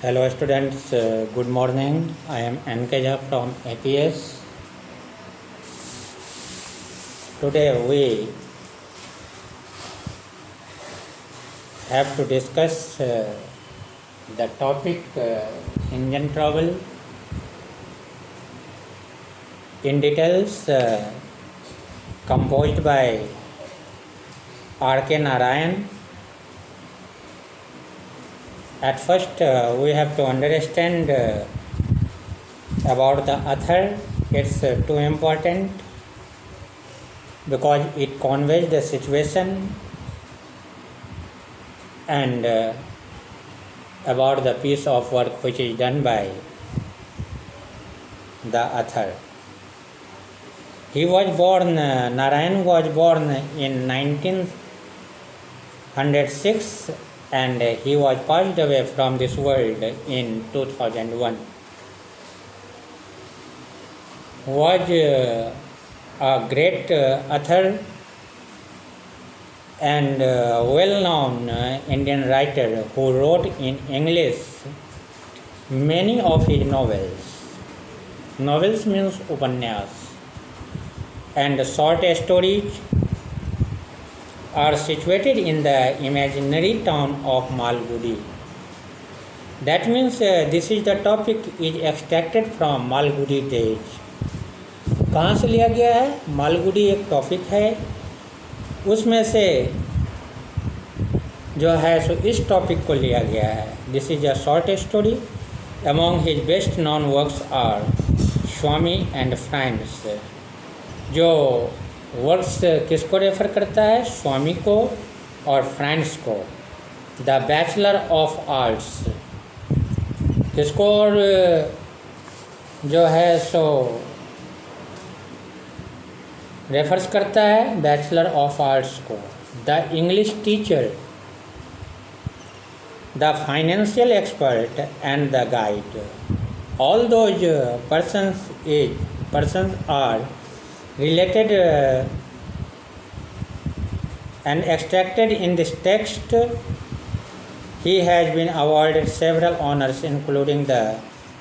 Hello students, good morning. I am NK Jha from APS. Today we have to discuss the topic engine trouble in details, composed by R.K. Narayan. At first we have to understand about the author. It's too important because it conveys the situation and about the piece of work which is done by the author. He was born, Narayan was born in 1906 and he was passed away from this world in 2001. Was a great author and well-known Indian writer who wrote in English many of his novels. Novels means upanyas, and short stories are situated in the imaginary town of Malgudi. That means this is the topic is extracted from Malgudi days. कहाँ से लिया गया है? मालगुडी एक topic है, उसमें से जो है सो इस टॉपिक को लिया गया है. This is a short story. Among his best known works are Swami and friends. जो वर्क्स किसको रेफर करता है? स्वामी को और फ्रेंड्स को. द बैचलर ऑफ आर्ट्स किसको और जो है सो रेफर्स करता है? बैचलर ऑफ आर्ट्स को. The English teacher, the financial expert and the guide. All those persons are related and extracted in this text. He has been awarded several honors including the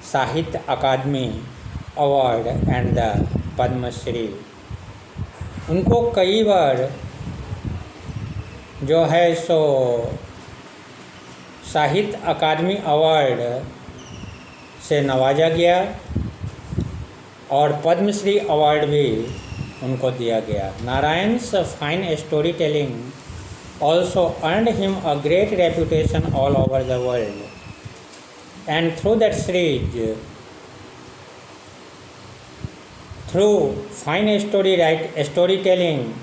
Sahitya Akademi Award and the Padma Shri. उनको कई बार जो है सो साहित्य अकादमी award से नवाजा गया और Padmashri award भी उनको दिया गया. Narayan's fine storytelling also earned him a great reputation all over the world, and through that series, through fine storytelling,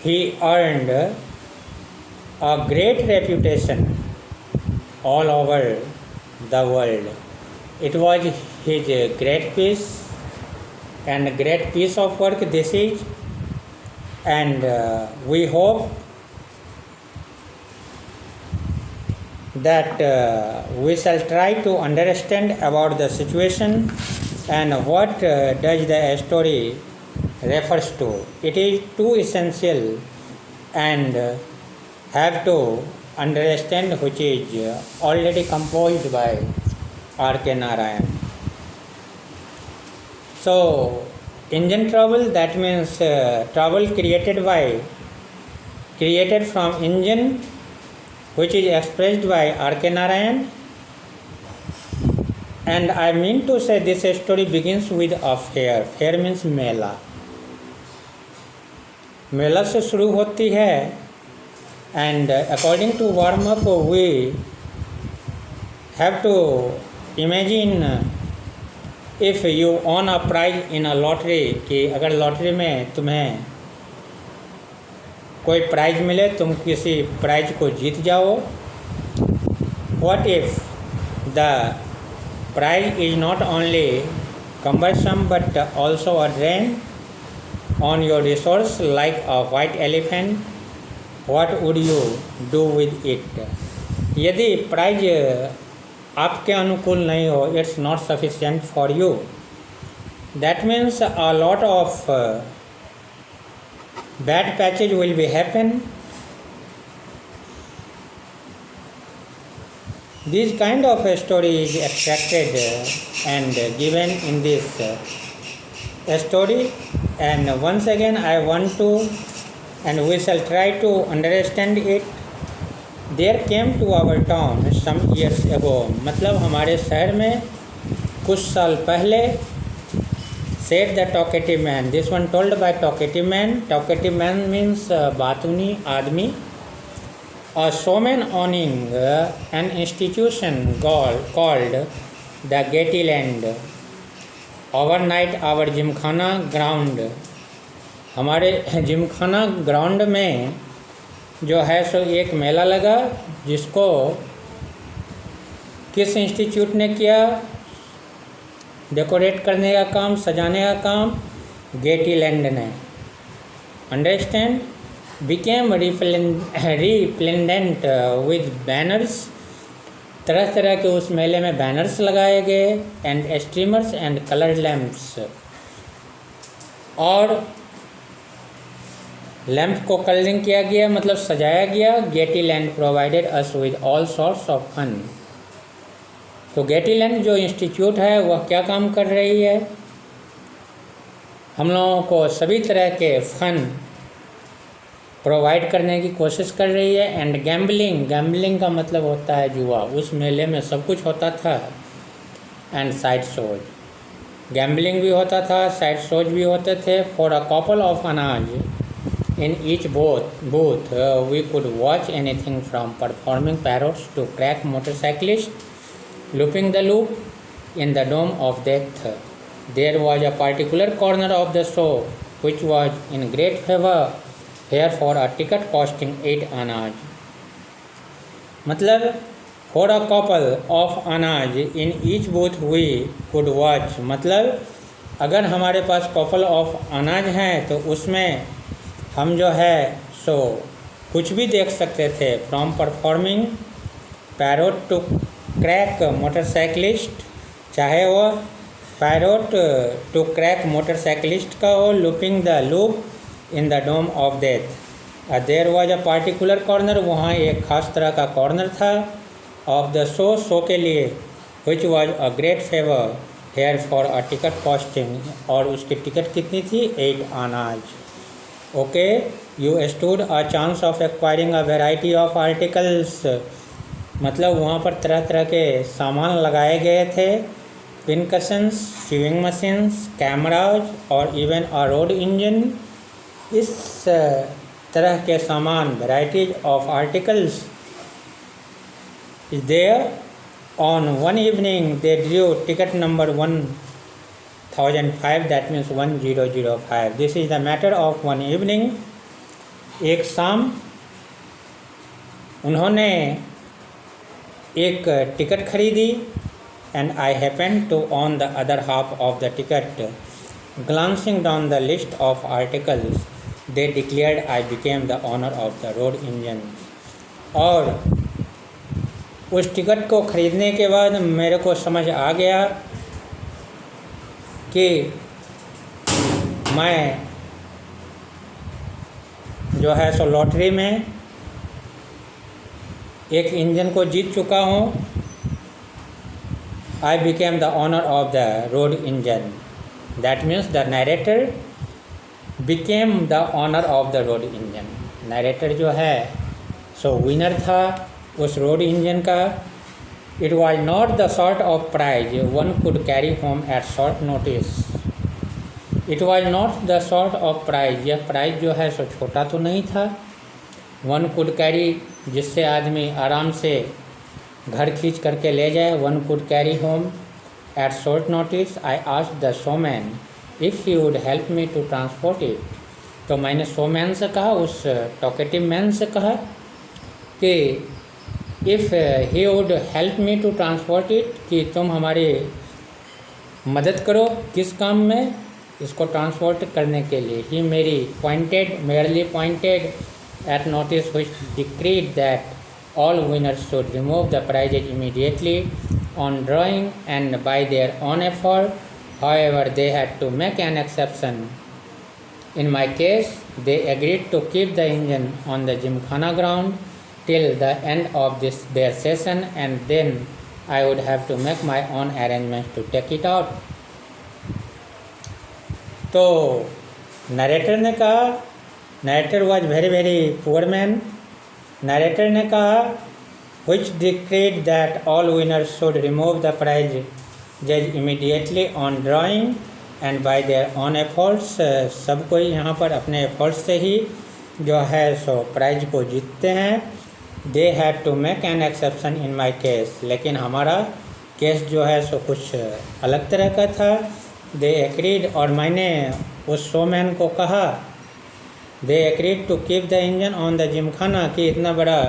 he earned a great reputation all over the world. It was his great piece and great piece of work this is, and we hope that we shall try to understand about the situation and what does the story refers to. It is too essential and have to understand which is already composed by R.K. Narayan. So, engine trouble, that means trouble created from engine, which is expressed by R.K. Narayan. And I mean to say this story begins with a fair. Fair means मेला. मेला से शुरू होती है, and according to warm up we have to imagine if you won a prize in a lottery, कि अगर lottery में तुम्हें कोई prize मिले, तुम किसी प्राइज को जीत जाओ. What if the prize is not only cumbersome but also a drain on your resource like a white elephant? What would you do with it? यदि प्राइज आपके अनुकूल नहीं हो, it's not sufficient for you. That means a lot of bad patches will be happen This kind of a story is extracted and given in this story, and once again I want to and we shall try to understand it. There came to our town some years ago, मतलब हमारे शहर में कुछ साल पहले, said the talkative man. This one told by talkative man. Talkative man means बातूनी आदमी. A showman owning an institution called the Gatelyland. Overnight our Gymkhana ground, हमारे Gymkhana ground में जो है सो एक मेला लगा, जिसको किस इंस्टीट्यूट ने किया? डेकोरेट करने का काम, सजाने का काम गेटीलैंड ने. Understand. Became resplendent with banners, तरह तरह के उस मेले में बैनर्स लगाए गए, and streamers and colour lamps, और लैम्प को कलरिंग किया गया, मतलब सजाया गया. Gaietyland provided us with all sorts of fun. तो गेटीलैंड जो इंस्टीट्यूट है वह क्या काम कर रही है? हम लोगों को सभी तरह के फन प्रोवाइड करने की कोशिश कर रही है. एंड गैम्बलिंग का मतलब होता है जुआ. उस मेले में सब कुछ होता था. एंड साइड शोज, गैम्बलिंग भी होता था, साइड शोज भी होते थे. फॉर अ कपल ऑफ अनाज in each booth we could watch anything from performing parrots to crack motorcyclists looping the loop in the dome of death. There was a particular corner of the show which was in great favor here for a ticket costing 8 anaj. मतलब for a couple of anaj in each booth we could watch. मतलब अगर हमारे पास couple of अनाज हैं तो उसमें हम जो है सो कुछ भी देख सकते थे. From performing parrot to crack motorcyclist, चाहे वो पैरोट टू क्रैक मोटरसाइकिलिस्ट का हो, looping the loop in the dome of death. There was a particular corner, वहाँ एक खास तरह का कॉर्नर था. ऑफ द शो के लिए, which was a great favour here for a ticket costing, और उसकी टिकट कितनी थी? 8 आनाज. Okay, you stood a chance of acquiring a variety of articles. मतलब वहाँ पर तरह तरह के सामान लगाए गए थे. पिनकशंस, सीविंग मशीन्स, कैमराज और इवन अ रोड इंजन. इस तरह के सामान, varieties of articles is there. On one evening they drew ticket number 1005, that means 1005. This is the matter of one evening. एक शाम उन्होंने एक टिकट खरीदी. And I happen to on the other half of the ticket. Glancing down the list of articles they declared I became the owner of the road engine. और उस ticket को खरीदने के बाद मेरे को समझ आ गया कि मैं जो है सो लॉटरी में एक इंजन को जीत चुका हूँ. I became the owner of the road engine. That means the narrator became the owner of the road engine. Narrator जो है सो विनर था उस रोड इंजन का. It was not the sort of prize one could carry home at short notice. It was not the sort of prize, यह prize जो है सो छोटा तो नहीं था. वन कुड कैरी, जिससे आदमी आराम से घर खींच करके ले जाए. One could carry home at short notice. I asked the showman if he would help me to transport it. तो मैंने शोमैन से कहा, उस टॉकेटिव मैन से कहा कि if he would help me to transport it, कि तुम हमारी मदद करो किस काम में? इसको ट्रांसपोर्ट करने के लिए. ही merely pointed at notice which decreed that all winners should remove the prizes immediately on drawing and by their own effort. However, they had to make an exception. In my case, they agreed to keep the engine on the Gymkhana ground till the end of their session, and then I would have to make my own arrangements to take it out. तो narrator ने कहा, narrator was very poor man, narrator ने कहा which decreed that all winners should remove the prize judge immediately on drawing and by their own efforts. सब कोई यहाँ पर अपने एफर्ट्स से ही जो है सो प्राइज को जीतते हैं. They had to make an exception in my case, लेकिन हमारा केस जो है सो कुछ अलग तरह का था. दे एग्रीड, और मैंने उस शोमैन को कहा, they agreed to keep the engine on the gymkhana, कि इतना बड़ा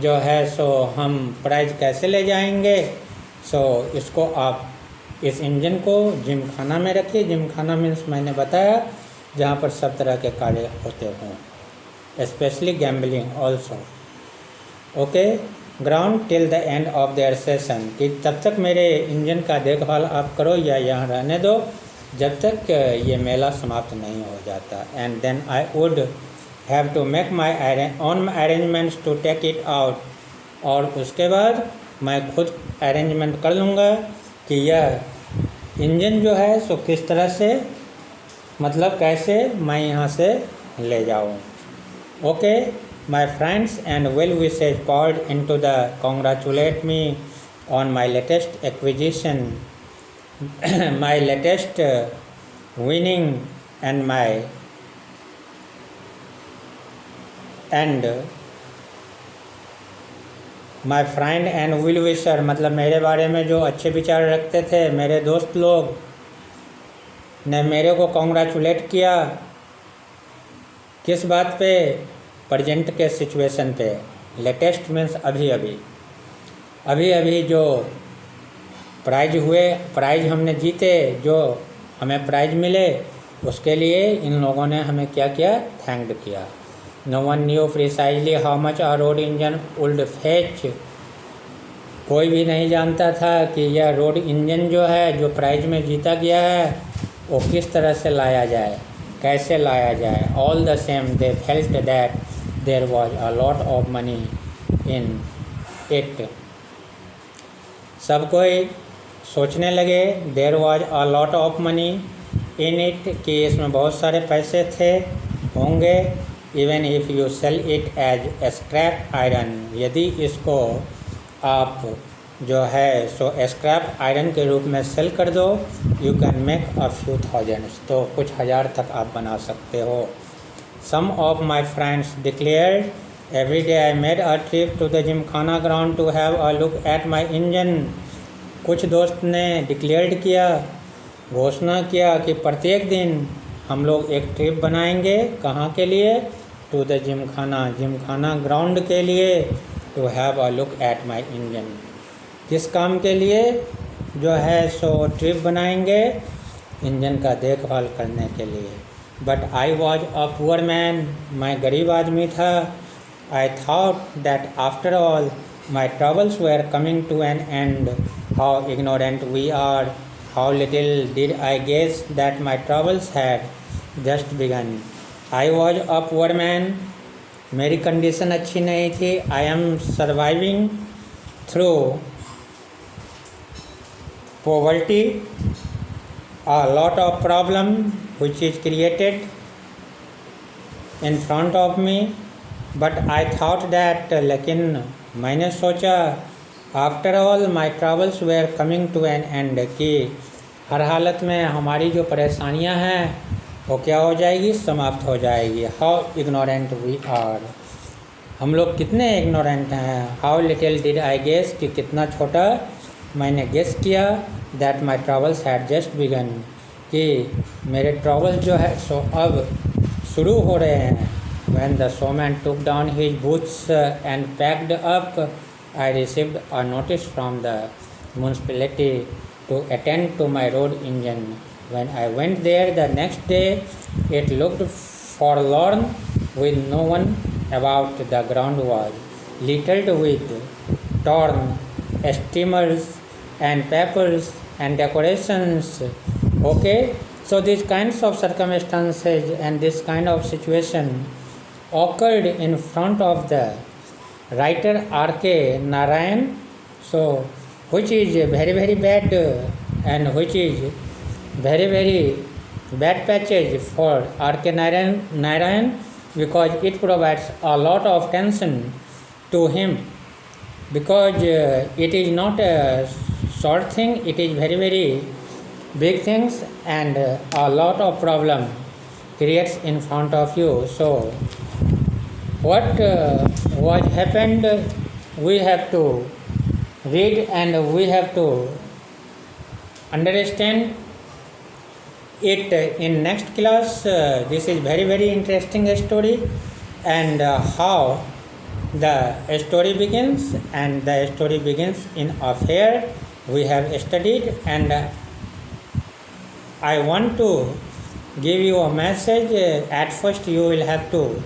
जो है सो हम प्राइज कैसे ले जाएंगे. सो इसको आप इस इंजन को जिमखाना में रखिए. जिमखाना मीन्स मैंने बताया जहाँ पर सब तरह के कार्य होते हों, specially gambling also. Okay, ground till the end of their session, कि तब तक मेरे इंजन का देखभाल आप करो या यहाँ रहने दो जब तक ये मेला समाप्त नहीं हो जाता. And then I would have to make my own arrangements to take it out, और उसके बाद मैं खुद अरेंजमेंट कर लूँगा कि यह इंजन जो है सो किस तरह से, मतलब कैसे मैं यहाँ से ले जाऊँ. Okay, my friends and well wishes poured into the congratulate me on my latest acquisition, my latest winning, and my friend and will विशर, मतलब मेरे बारे में जो अच्छे विचार रखते थे मेरे दोस्त लोग ने मेरे को कॉन्ग्रेचुलेट किया. किस बात पे? प्रेजेंट के सिचुएशन पे. लेटेस्ट मीन्स अभी अभी जो प्राइज हुए, प्राइज हमने जीते, जो हमें प्राइज मिले, उसके लिए इन लोगों ने हमें क्या किया? थैंक्ड किया. No one knew precisely how much a road engine would fetch. कोई भी नहीं जानता था कि यह रोड इंजन जो है, जो प्राइज में जीता गया है, वो किस तरह से लाया जाए, कैसे लाया जाए. All the same they felt that there was a lot of money in it. सब कोई सोचने लगे there was a lot of money in it, कि इसमें बहुत सारे पैसे थे, होंगे. Even if you sell it as scrap iron, यदि इसको आप जो है सो स्क्रैप आयरन के रूप में सेल कर दो, you can make a few thousands, तो कुछ हज़ार तक आप बना सकते हो. Some of my friends declared every day I made a trip to the gymkhana ground to have a look at my engine. कुछ दोस्त ने डिक्लेयर्ड किया, घोषणा किया कि प्रत्येक दिन हम लोग एक ट्रिप बनाएंगे. कहाँ के लिए? टू द जिमखाना ग्राउंड के लिए. To have a look at my engine, किस काम के लिए? जो है सो ट्रिप बनाएंगे इंजन का देखभाल करने के लिए. But I was a poor man, मैं गरीब आदमी था. I thought that after all my troubles were coming to an end. How ignorant we are, how little did I guess that my troubles had just begun. I was a poor man, मेरी condition अच्छी नहीं थी. I am surviving through poverty, a lot of problem which is created in front of me. But I thought that, लेकिन मैंने सोचा after all my troubles were coming to an end, कि हर हालत में हमारी जो परेशानियां हैं वो क्या हो जाएगी? समाप्त हो जाएगी. हाउ इग्नोरेंट वी आर, हम लोग कितने इग्नोरेंट हैं. How little did I guess, कि कितना छोटा मैंने गेस किया. That my troubles had just begun, कि मेरे ट्रबल्स जो है सो अब शुरू हो रहे हैं. When the showman took down his boots and packed up, I received a notice from the municipality to attend to my road engine. When I went there the next day, it looked forlorn with no one about. The ground was littered with torn streamers and papers and decorations. Okay, so these kinds of circumstances and this kind of situation occurred in front of the writer R.K. Narayan. So, which is very very bad and which is very very bad passage for R.K. Narayan because it provides a lot of tension to him because it is not a short thing, it is very very big things and a lot of problem creates in front of you. So what was happened we have to read and we have to understand it in next class. This is very very interesting story and how the story begins, and the story begins in a fair we have studied, and I want to give you a message. At first you will have to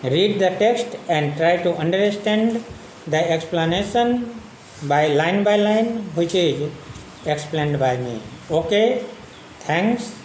read the text and try to understand the explanation by line which is explained by me. Okay, thanks.